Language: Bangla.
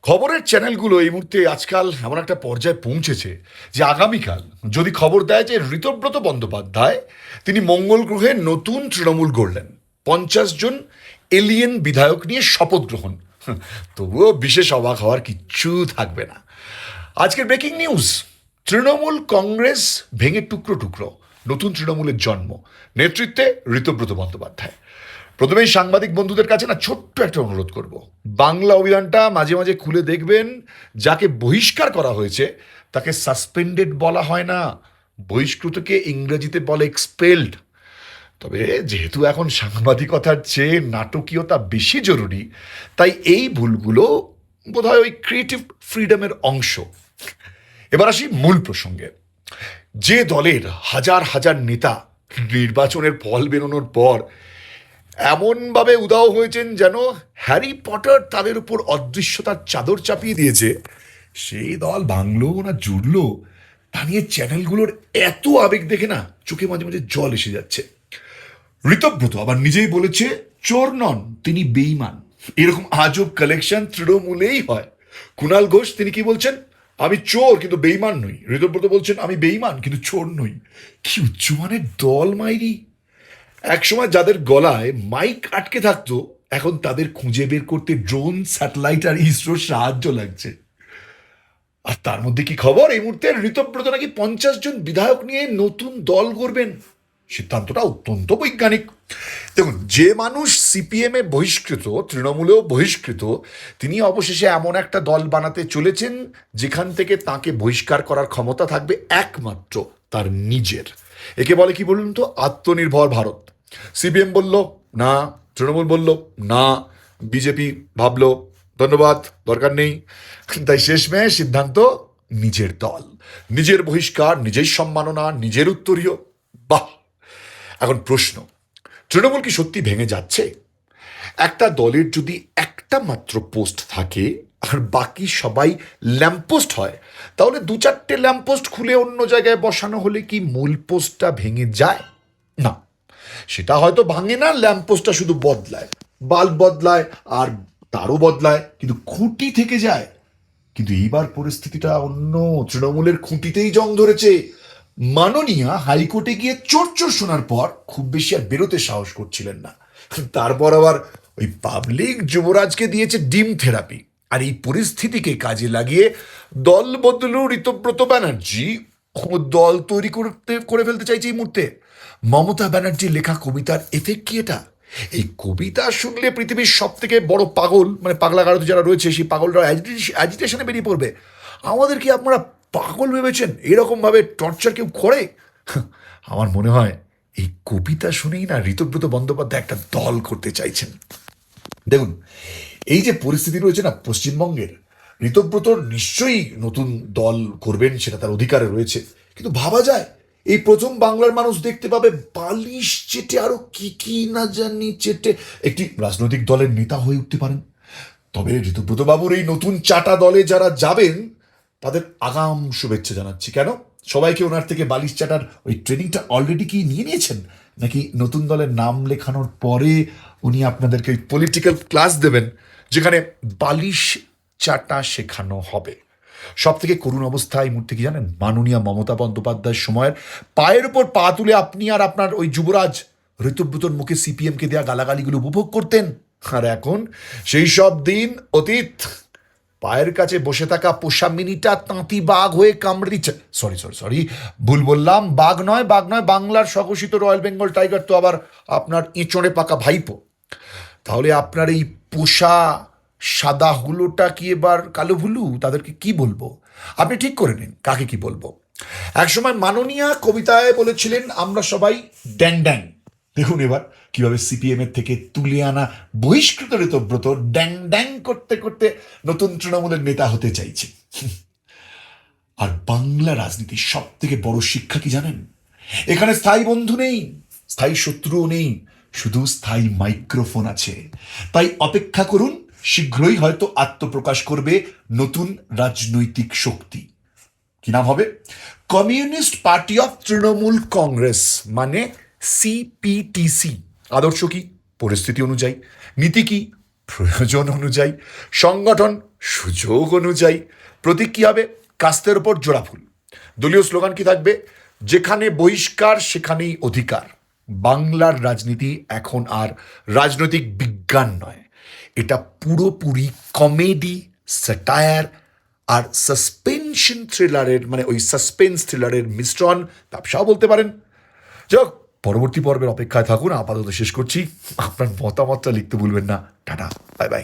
খবরের চ্যানেলগুলো এই মুহূর্তে আজকাল এমন একটা পর্যায়ে পৌঁছেছে যে আগামীকাল যদি খবর দেয় যে ঋতব্রত বন্দ্যোপাধ্যায় তিনি মঙ্গল গ্রহে নতুন তৃণমূল গড়লেন, 50 জন এলিয়েন বিধায়ক নিয়ে শপথ গ্রহণ, তবুও বিশেষ অবাক হওয়ার কিচ্ছু থাকবে না। আজকের ব্রেকিং নিউজ, তৃণমূল কংগ্রেস ভেঙে টুকরো টুকরো, নতুন তৃণমূলের জন্ম, নেতৃত্বে ঋতব্রত বন্দ্যোপাধ্যায়। প্রথমেই সাংবাদিক বন্ধুদের কাছে না ছোট্ট একটা অনুরোধ করব, বাংলা অভিধানটা মাঝে মাঝে খুলে দেখবেন। যাকে বহিষ্কার করা হয়েছে তাকে সাসপেন্ডেড বলা হয় না, বহিষ্কৃতকে ইংরেজিতে বলে এক্সপেলড। তবে যেহেতু এখন সাংবাদিকতার চেয়ে নাটকীয়তা বেশি জরুরি, তাই এই ভুলগুলো বোধহয় ওই ক্রিয়েটিভ ফ্রিডমের অংশ। এবার আসি মূল প্রসঙ্গে। যে দলের হাজার হাজার নেতা নির্বাচনের ফল বেরোনোর পর এমনভাবে উদাও হয়েছেন যেন হ্যারি পটার তাদের উপর অদৃশ্যতার চাদর চাপিয়ে দিয়েছে, সেই দল ভাঙলো না জুড়লো তা নিয়ে চ্যানেলগুলোর এত আবেগ দেখে না চোখে মাঝে মাঝে জল এসে যাচ্ছে। ঋতব্রত আবার নিজেই বলেছে চোর নন, তিনি বেঈমান। এরকম আজব কালেকশন তৃণমূলেই হয়। কুণাল ঘোষ তিনি কি বলছেন, আমি চোর কিন্তু বেঈমান নই। ঋতব্রত বলছেন আমি বেঈমান কিন্তু চোর নই। কি উচ্চমানের দল মাইরি! একসময় যাদের গলায় মাইক আটকে থাকতো, এখন তাদের খুঁজে বের করতে ড্রোন, স্যাটেলাইট আর ইসরোর সাহায্য লাগছে। আর তার মধ্যে কি খবর, এই মুহূর্তে ঋতব্রত নাকি 50 জন বিধায়ক নিয়ে নতুন দল করবেন। সিদ্ধান্তটা অত্যন্ত বৈজ্ঞানিক। দেখুন, যে মানুষ সিপিএম এ বহিষ্কৃত, তৃণমূলেও বহিষ্কৃত, তিনি অবশেষে এমন একটা দল বানাতে চলেছেন যেখান থেকে তাকে বহিষ্কার করার ক্ষমতা থাকবে একমাত্র তার নিজের। একে বলে কি বলুন তো, আত্মনির্ভর ভারত। সিপিএম বলল না, তৃণমূল বলল না, বিজেপি ভাবলো ধন্যবাদ দরকার নেই, তাই শেষমেশ সিদ্ধান্ত নিজের দল, নিজের বহিষ্কার, নিজের সম্মাননা, নিজের উত্তরীয়। বাহ! এখন প্রশ্ন, তৃণমূল কি সত্যি ভেঙে যাচ্ছে? একটা দলের যদি একটা মাত্র পোস্ট থাকে আর বাকি সবাই ল্যাম্পপোস্ট হয়, তাহলে 2-4টে ল্যাম্পপোস্ট খুলে অন্য জায়গায় বসানো হলে কি মূল পোস্টটা ভেঙে যায়? না, সেটা হয়তো ভাঙে না, ল্যাম্পপোস্টটা শুধু বদলায়, বাল্ব বদলায় আর তারও বদলায়, কিন্তু খুঁটি থেকে যায়। কিন্তু এইবার পরিস্থিতিটা অন্য, তৃণমূলের খুঁটিতেই জং ধরেছে। মাননীয়া হাইকোর্টে গিয়ে চোর চোর শোনার পর খুব বেশি আর বেরোতে সাহস করছিলেন না। তারপর আবার ওই পাবলিক যুবরাজকে দিয়েছে ডিম থেরাপি। আর এই পরিস্থিতিকে কাজে লাগিয়ে দল বদল ঋতব্রত ব্যানার্জি দল তৈরি করে ফেলতে চাইছে এই মুহূর্তে। মমতা ব্যানার্জির লেখা কবিতার এফেক্ট কি এটা? এই কবিতা শুনলে পৃথিবীর সব থেকে বড় পাগল, মানে পাগলা গারদ যারা রয়েছে, সেই পাগলরা অ্যাজিটেশনে বেরিয়ে পড়বে। আমাদের কি আপনারা পাগল ভেবেছেন? এরকমভাবে টর্চার কেউ করে? আমার মনে হয় এই কবিতা শুনেই না ঋতব্রত বন্দ্যোপাধ্যায় একটা দল করতে চাইছেন। দেখুন, এই যে পরিস্থিতি রয়েছে না পশ্চিমবঙ্গের, ঋতব্রত নিশ্চয়ই নতুন দল করবেন, সেটা তার অধিকারে রয়েছে। কিন্তু ভাবা যায় এই প্রথম বাংলার মানুষ দেখতে পাবে বালিশ চেটে, আরো কি কি না জানি চেটে একটি রাজনৈতিক দলের নেতা হয়ে উঠতে পারেন। তবে ঋতব্রত বাবুর এই নতুন চাটা দলে যারা যাবেন তাদের আগাম শুভেচ্ছা জানাচ্ছি। কেন? সবাইকে ওনার থেকে বালিশ চাটার ওই ট্রেনিংটা অলরেডি কি নিয়ে নিয়েছেন, নাকি নতুন দলের নাম লেখানোর পরে উনি আপনাদেরকে ওই পলিটিক্যাল ক্লাস দেবেন যেখানে বালিশ চাটা শেখানো হবে? সব থেকে করুণ অবস্থা এই মুহূর্তে কি জানেন? মাননীয়া মমতা বন্দ্যোপাধ্যায়ের সময়ের পায়ের উপর পা তুলে আপনি আর আপনার ওই যুবরাজ ঋতব্রতর মুখে সিপিএমকে দেওয়া গালাগালিগুলো উপভোগ করতেন। আর এখন সেই সব দিন অতীত। পায়ের কাছে বসে থাকা পোষা মিনিটা তাঁতি বাঘ হয়ে কামড়ে দিচ্ছে। সরি সরি সরি, ভুল বললাম, বাঘ নয়, বাঘ নয়, বাংলার স্বঘোষিত রয়্যাল বেঙ্গল টাইগার তো আবার আপনার এঁচড়ে পাকা ভাইপো। তাহলে আপনার এই পোষা সাদা হুলোটা কি এবার কালো ভুলু? তাদেরকে কি বলবো? আপনি ঠিক করে নিন কাকে কি বলবো। একসময় মাননীয়া কবিতায় বলেছিলেন আমরা সবাই ড্যাং ড্যাং। দেখুন এবার কিভাবে সিপিএম এর থেকে তুলে আনা বহিষ্কৃত ঋতব্রত ড্যাং ড্যাং করতে করতে নতুন তৃণমূলের নেতা হতে চাইছে। আর বাংলা রাজনীতির সব থেকে বড় শিক্ষা কি জানেন? এখানে স্থায়ী বন্ধু নেই, স্থায়ী শত্রুও নেই, শুধু স্থায়ী মাইক্রোফোন আছে। তাই অপেক্ষা করুন, শীঘ্রই হয়তো আত্মপ্রকাশ করবে নতুন রাজনৈতিক শক্তি। কি নাম হবে? Communist party of Trinamool Congress, মানে সিপিটিসি। আদর্শ কি? পরিস্থিতি অনুযায়ী। নীতি কি? প্রয়োজন অনুযায়ী, সংগঠন সুযোগ অনুযায়ী। প্রতীক কী হবে? কাস্তের ওপর জোড়া ফুল। দলীয় স্লোগান কি থাকবে? যেখানে বহিষ্কার সেখানেই অধিকার। বাংলার রাজনীতি এখন আর রাজনৈতিক বিজ্ঞান নয়, এটা পুরোপুরি কমেডি, স্যাটায়ার আর সাসপেনশন থ্রিলারের, মানে ওই সাসপেন্স থ্রিলারের মিশ্রণ, ব্যবসাও বলতে পারেন। যাক, পরবর্তী পর্বের অপেক্ষায় থাকুন। আপাতত শেষ করছি। আপনার মতামতটা লিখতে ভুলবেন না। Tata, bye bye.